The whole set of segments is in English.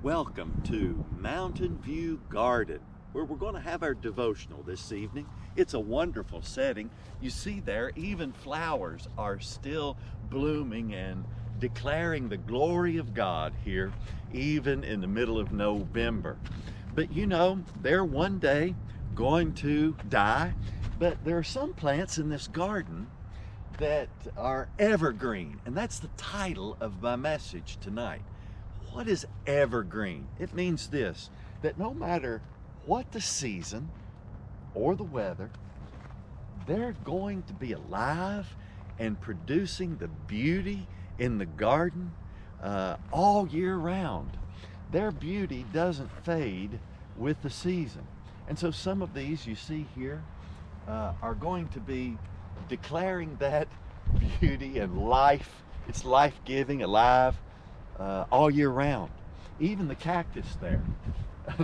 Welcome to Mountain View Garden, where we're going to have our devotional this evening. It's a wonderful setting. You see there, even flowers are still blooming and declaring the glory of God here, even in the middle of November. But you know, they're one day going to die, but there are some plants in this garden that are evergreen, and that's the title of my message tonight. What is evergreen? It means this, that no matter what the season or the weather, they're going to be alive and producing the beauty in the garden all year round. Their beauty doesn't fade with the season. And so some of these you see here are going to be declaring that beauty and life. It's life-giving, alive, all year round. Even the cactus there,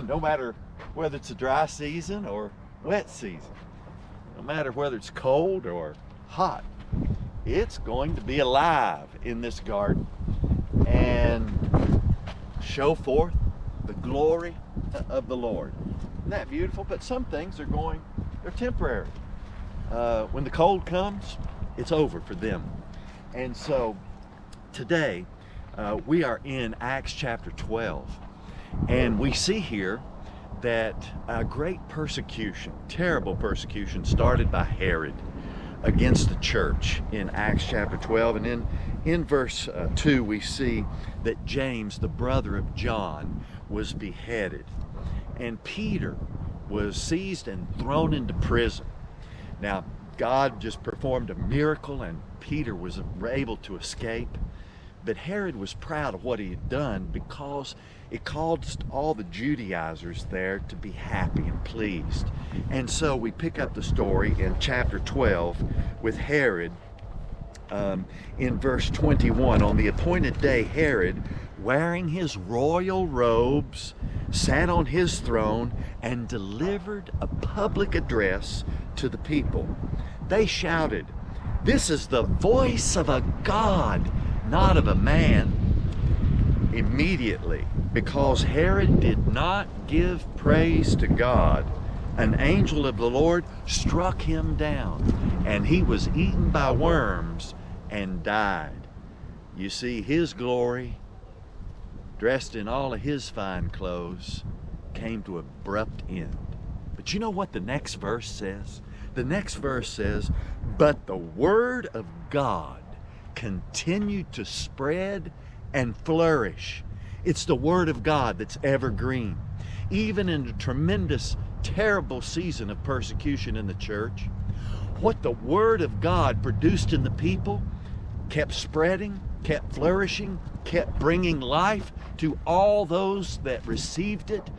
no matter whether it's a dry season or wet season, no matter whether it's cold or hot, it's going to be alive in this garden and show forth the glory of the Lord. Isn't that beautiful? But some things they're temporary. When the cold comes, it's over for them. And so today, we are in Acts chapter 12, and we see here that a great persecution, terrible persecution, started by Herod against the church in Acts chapter 12. And in verse 2, we see that James, the brother of John, was beheaded, and Peter was seized and thrown into prison. Now, God just performed a miracle, and Peter was able to escape. But Herod was proud of what he had done because it caused all the Judaizers there to be happy and pleased. And so we pick up the story in chapter 12 with Herod in verse 21. On the appointed day, Herod, wearing his royal robes, sat on his throne and delivered a public address to the people. They shouted, "This is the voice of a God, not of a man." Immediately, because Herod did not give praise to God, an angel of the Lord struck him down, and he was eaten by worms and died. You see, his glory, dressed in all of his fine clothes, came to an abrupt end. But you know what the next verse says? The next verse says, "But the word of God continued to spread and flourish." It's the word of God that's evergreen. Even in a tremendous, terrible season of persecution in the church, what the word of God produced in the people kept spreading, kept flourishing, kept bringing life to all those that received it.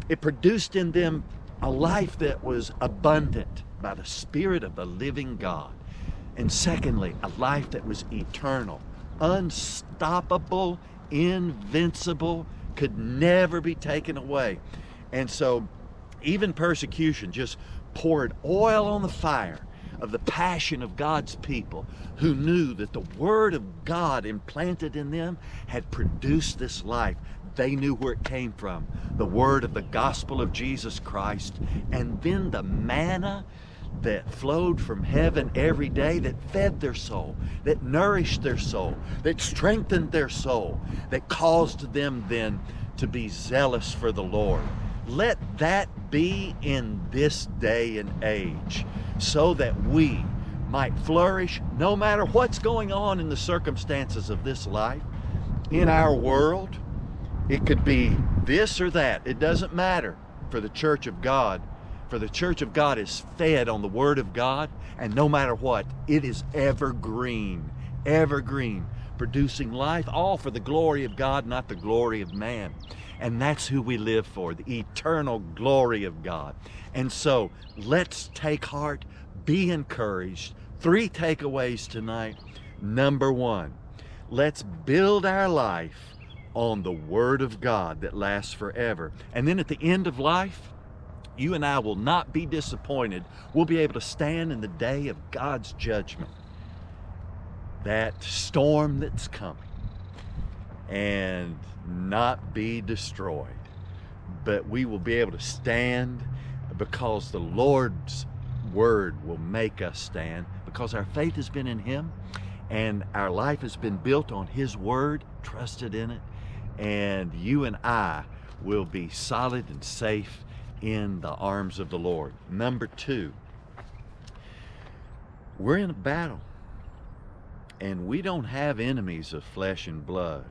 It produced in them a life that was abundant by the Spirit of the living God. And secondly, a life that was eternal, unstoppable, invincible, could never be taken away. And so even persecution just poured oil on the fire of the passion of God's people who knew that the word of God implanted in them had produced this life. They knew where it came from, the word of the gospel of Jesus Christ, and then the manna that flowed from heaven every day, that fed their soul, that nourished their soul, that strengthened their soul, that caused them then to be zealous for the Lord. Let that be in this day and age, so that we might flourish no matter what's going on in the circumstances of this life, in our world. It could be this or that. It doesn't matter for the church of God. For the church of God is fed on the word of God, and no matter what, it is evergreen, producing life, all for the glory of God, not the glory of man. And that's who we live for, the eternal glory of God. And so let's take heart, be encouraged. 3 takeaways tonight. Number 1, let's build our life on the word of God that lasts forever. And then at the end of life, you and I will not be disappointed. We'll be able to stand in the day of God's judgment, that storm that's coming. and not be destroyed, but we will be able to stand because the Lord's word will make us stand, because our faith has been in Him and our life has been built on His word, trusted in it, and you and I will be solid and safe in the arms of the Lord. Number 2, we're in a battle, and we don't have enemies of flesh and blood.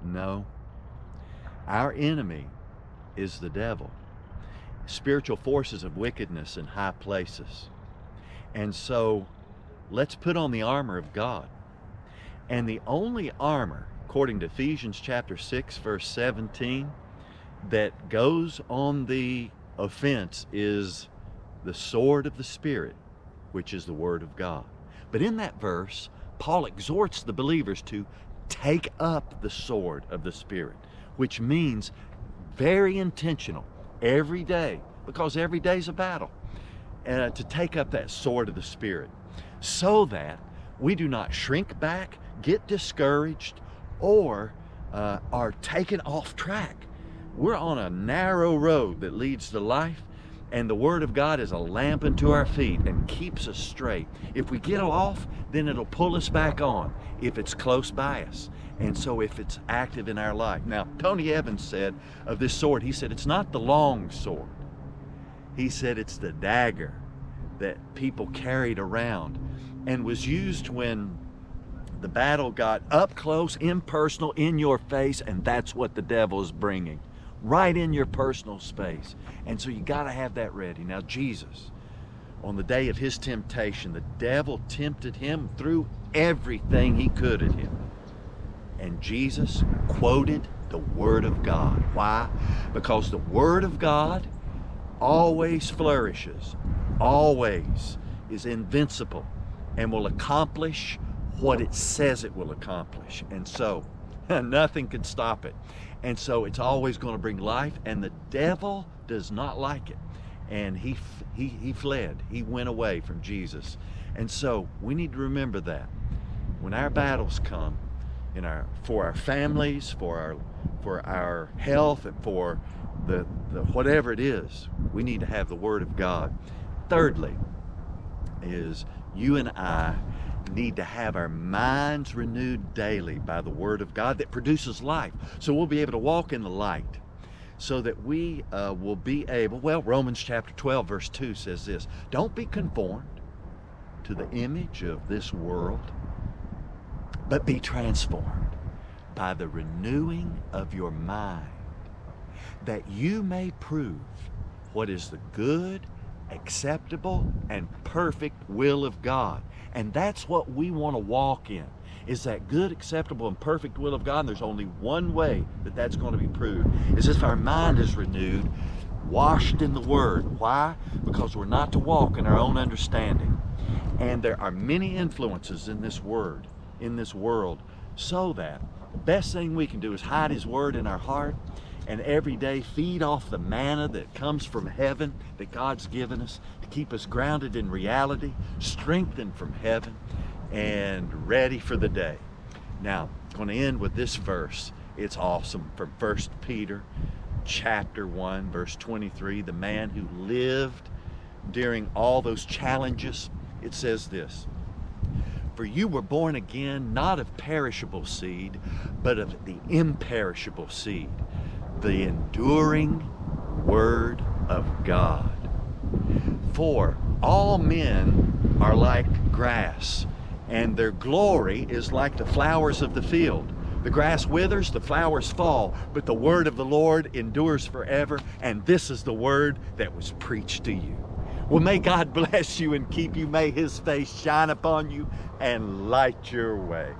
No, our enemy is the devil, spiritual forces of wickedness in high places. And so let's put on the armor of God. And the only armor, according to Ephesians chapter 6, verse 17, that goes on the offense is the sword of the Spirit, which is the Word of God. But in that verse, Paul exhorts the believers to take up the sword of the Spirit, which means very intentional every day, because every day's a battle, to take up that sword of the Spirit so that we do not shrink back, get discouraged, or are taken off track. We're on a narrow road that leads to life, and the Word of God is a lamp unto our feet and keeps us straight. If we get off, then it'll pull us back on if it's close by us, and so if it's active in our life. Now, Tony Evans said of this sword, he said it's not the long sword. He said it's the dagger that people carried around and was used when the battle got up close, impersonal, in your face, and that's what the devil is bringing, right in your personal space. And so you got to have that ready. Now, Jesus, on the day of his temptation, the devil tempted him, threw everything he could at him. And Jesus quoted the Word of God. Why? Because the Word of God always flourishes, always is invincible, and will accomplish what it says it will accomplish. And so nothing can stop it. And so it's always going to bring life, and the devil does not like it. And he fled. He went away from Jesus. And so we need to remember that when our battles come, for our families, for our health, and for the whatever it is, we need to have the Word of God. Thirdly, is you and I need to have our minds renewed daily by the Word of God that produces life. So we'll be able to walk in the light, so that we will be able, well, Romans chapter 12 verse 2 says this: don't be conformed to the image of this world, but be transformed by the renewing of your mind, that you may prove what is the good, acceptable, and perfect will of God. And that's what we want to walk in, is that good, acceptable, and perfect will of God. And there's only one way that that's going to be proved, is if our mind is renewed, washed in the Word. Why? Because we're not to walk in our own understanding. And there are many influences in this Word, in this world, so that the best thing we can do is hide His Word in our heart, and every day feed off the manna that comes from heaven that God's given us to keep us grounded in reality, strengthened from heaven, and ready for the day. Now, I'm going to end with this verse. It's awesome, from 1 Peter chapter 1, verse 23. The man who lived during all those challenges, it says this: for you were born again, not of perishable seed, but of the imperishable seed, the enduring Word of God. For all men are like grass, and their glory is like the flowers of the field. The grass withers, the flowers fall, but the word of the Lord endures forever. And this is the word that was preached to you. Well, may God bless you and keep you. May His face shine upon you and light your way.